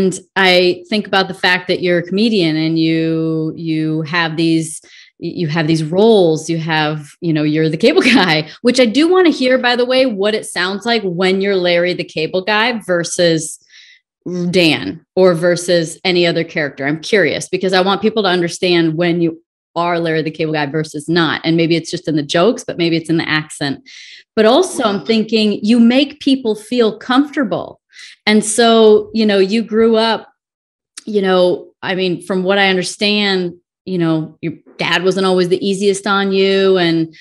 And I think about the fact that you're a comedian and you have these roles, you're the cable guy, which I do want to hear, by the way, what it sounds like when you're Larry the cable guy versus Dan or versus any other character. I'm curious because I want people to understand when you are Larry the cable guy versus not. And maybe it's just in the jokes, but maybe it's in the accent. But also I'm thinking you make people feel comfortable. And so, you grew up, from what I understand, your dad wasn't always the easiest on you. And,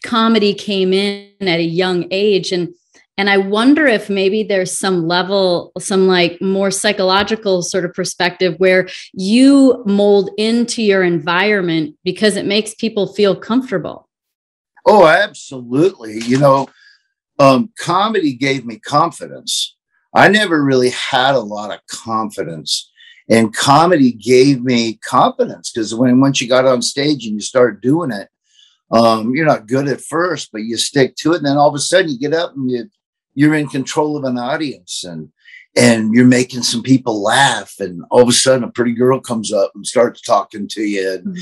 comedy came in at a young age. And I wonder if maybe there's some like more psychological sort of perspective where you mold into your environment because it makes people feel comfortable. Oh, absolutely. Comedy gave me confidence. I never really had a lot of confidence, and comedy gave me confidence because once you got on stage and you start doing it, you're not good at first, but you stick to it. And then all of a sudden you get up and you're in control of an audience and you're making some people laugh. And all of a sudden a pretty girl comes up and starts talking to you. And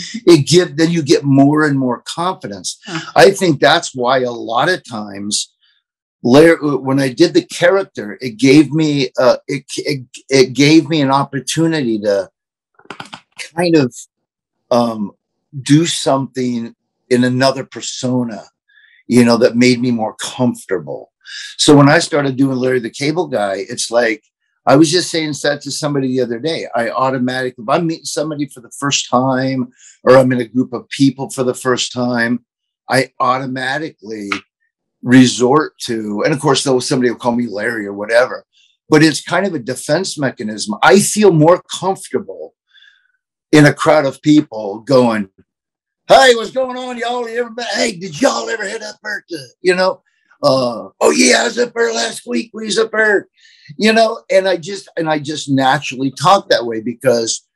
then you get more and more confidence. I think that's why a lot of times when I did the character, it gave me it gave me an opportunity to kind of do something in another persona, that made me more comfortable. So when I started doing Larry the Cable Guy, it's like, I was just saying that to somebody the other day. I automatically, if I'm meeting somebody for the first time, or I'm in a group of people for the first time, I automatically resort to, and of course, somebody will call me Larry or whatever, but it's kind of a defense mechanism. I feel more comfortable in a crowd of people going, "Hey, what's going on, y'all? Hey, did y'all ever hit up there to, oh yeah, I was up there last week. We was up there, and I just naturally talk that way because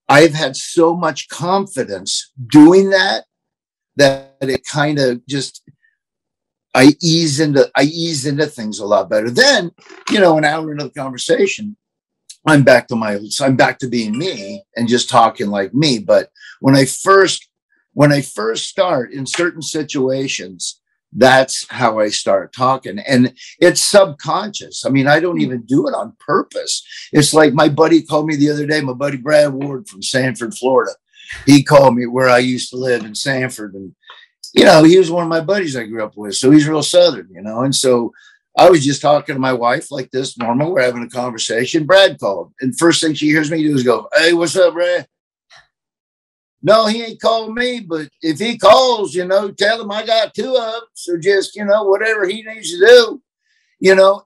I've had so much confidence doing that it kind of just, I ease into things a lot better. Then, an hour into the conversation, I'm back to being me and just talking like me. But when I first start in certain situations, that's how I start talking. And it's subconscious. I mean, I don't even do it on purpose. It's like my buddy called me the other day, my buddy Brad Ward from Sanford, Florida. He called me where I used to live in Sanford. And, he was one of my buddies I grew up with. So he's real Southern, and so I was just talking to my wife like this, normal. We're having a conversation. Brad called. And first thing she hears me do is go, "Hey, what's up, Brad?" No, he ain't called me, but if he calls, tell him I got two of them. So just, whatever he needs to do,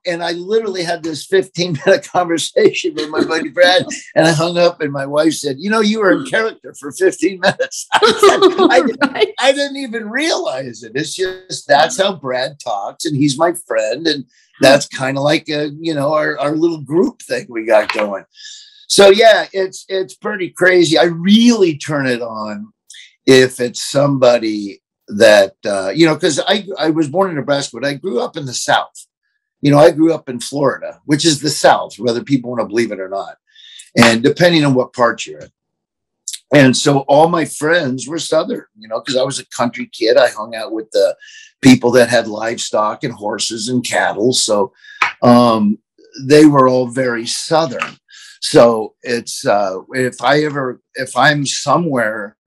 and I literally had this 15-minute conversation with my buddy Brad, and I hung up and my wife said, "You were in character for 15 minutes. I didn't even realize it. It's just, that's how Brad talks, and he's my friend. And that's kind of like, our little group thing we got going. So yeah, it's pretty crazy. I really turn it on if it's somebody that, because I was born in Nebraska, but I grew up in the South. I grew up in Florida, which is the South, whether people want to believe it or not. And depending on what part you're in. And so all my friends were Southern, because I was a country kid. I hung out with the people that had livestock and horses and cattle. So they were all very Southern. So it's, if I'm somewhere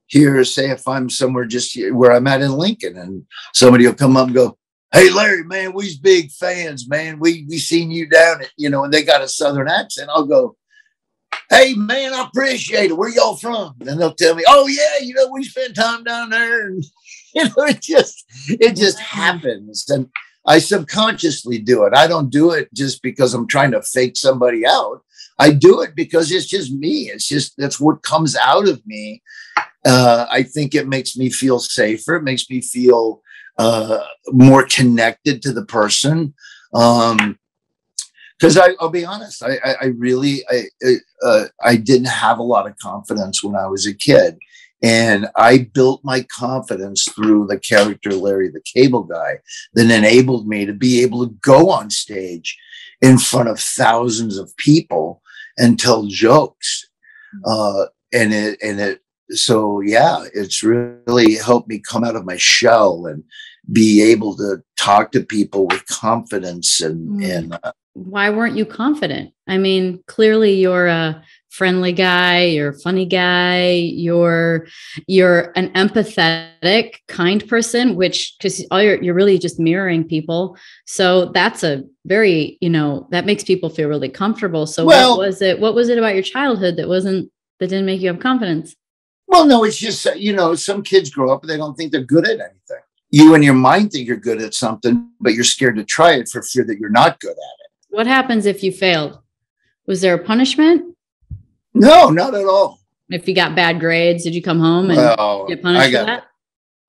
here, say if I'm somewhere just here, where I'm at in Lincoln, and somebody will come up and go, "Hey, Larry, man, we's big fans, man. We seen you down at, and they got a Southern accent." I'll go, "Hey, man, I appreciate it. Where y'all from?" And they'll tell me, "Oh yeah, we spent time down there." And, it just happens. And I subconsciously do it. I don't do it just because I'm trying to fake somebody out. I do it because it's just me. That's what comes out of me. I think it makes me feel safer. It makes me feel more connected to the person. Because I'll be honest, I really didn't have a lot of confidence when I was a kid. And I built my confidence through the character Larry the Cable Guy that enabled me to be able to go on stage in front of thousands of people and tell jokes. So yeah, it's really helped me come out of my shell and be able to talk to people with confidence. And why weren't you confident? I mean, clearly you're a friendly guy, you're a funny guy, you're an empathetic, kind person, which, because you're really just mirroring people. So that's a very, that makes people feel really comfortable. So what was it about your childhood that didn't make you have confidence? Well, no, it's just, some kids grow up and they don't think they're good at anything. You in your mind think you're good at something, but you're scared to try it for fear that you're not good at it. What happens if you failed? Was there a punishment? No, not at all. If you got bad grades, did you come home and get punished for that?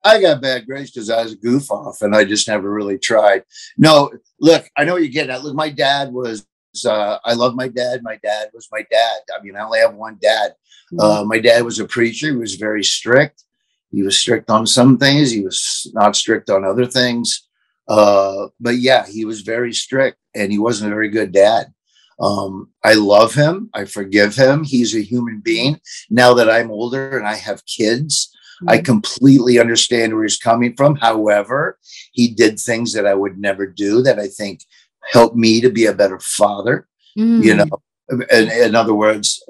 I got bad grades because I was a goof off and I just never really tried. No, look, I know what you're getting at. Look, my dad was, I love my dad. My dad was my dad. I mean, I only have one dad. My dad was a preacher. He was very strict. He was strict on some things. He was not strict on other things. But yeah, he was very strict and he wasn't a very good dad. I love him. I forgive him. He's a human being. Now that I'm older and I have kids, I completely understand where he's coming from. However, he did things that I would never do that I think helped me to be a better father. In other words,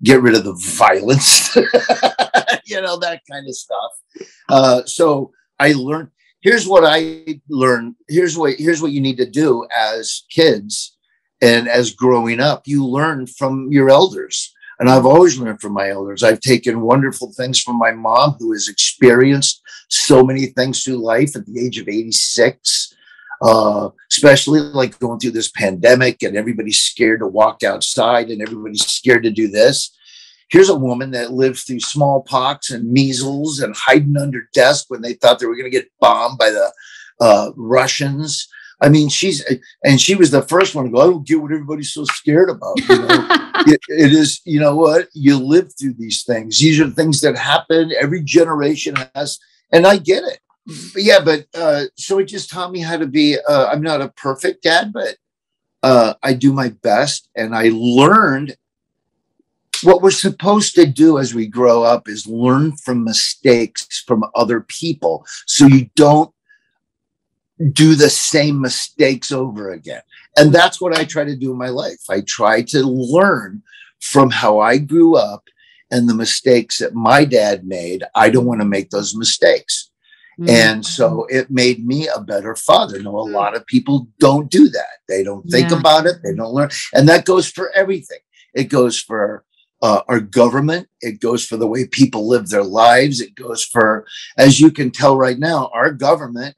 get rid of the violence, that kind of stuff. So I learned, here's what I learned. Here's what you need to do as kids. And as growing up, you learn from your elders. And I've always learned from my elders. I've taken wonderful things from my mom, who has experienced so many things through life at the age of 86, especially like going through this pandemic and everybody's scared to walk outside and everybody's scared to do this. Here's a woman that lived through smallpox and measles and hiding under desks when they thought they were going to get bombed by the Russians. I mean, she was the first one to go, I don't get what everybody's so scared about. It is, you know what? You live through these things. These are things that happen. Every generation has, and I get it. But yeah, so it just taught me how to be, I'm not a perfect dad, but I do my best. And I learned what we're supposed to do as we grow up is learn from mistakes from other people. So you don't do the same mistakes over again. And that's what I try to do in my life. I try to learn from how I grew up and the mistakes that my dad made. I don't want to make those mistakes. And so it made me a better father. No, a lot of people don't do that. They don't think about it. They don't learn. And that goes for everything. It goes for our government. It goes for the way people live their lives. It goes for, as you can tell right now, our government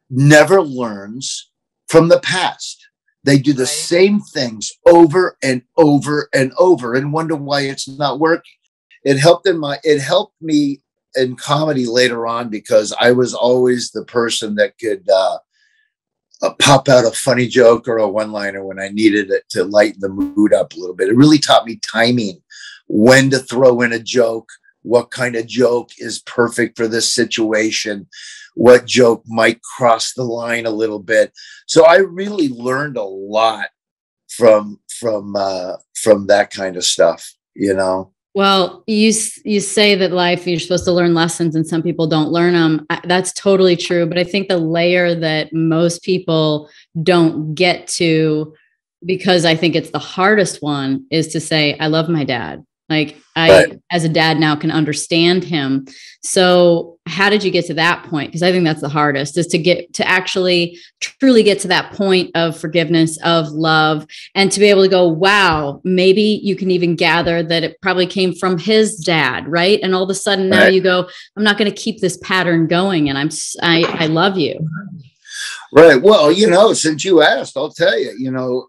never learns from the past. They do the same things over and over and over and wonder why it's not working. It helped me in comedy later on because I was always the person that could pop out a funny joke or a one-liner when I needed it to lighten the mood up a little bit. It really taught me timing, when to throw in a joke, what kind of joke is perfect for this situation, what joke might cross the line a little bit. So I really learned a lot from that kind of stuff, Well, you say that life, you're supposed to learn lessons and some people don't learn them. That's totally true. But I think the layer that most people don't get to, because I think it's the hardest one, is to say, I love my dad. Like as a dad now can understand him. So how did you get to that point? Because I think that's the hardest, is to actually truly get to that point of forgiveness, of love, and to be able to go, wow, maybe you can even gather that it probably came from his dad. Right. And all of a sudden now you go, I'm not going to keep this pattern going. And I love you. Right. Well, since you asked, I'll tell you,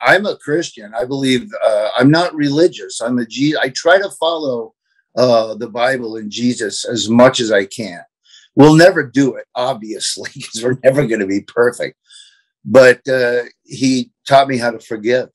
I'm a Christian. I believe I'm not religious. I try to follow the Bible and Jesus as much as I can. We'll never do it, obviously, because we're never going to be perfect. But he taught me how to forgive.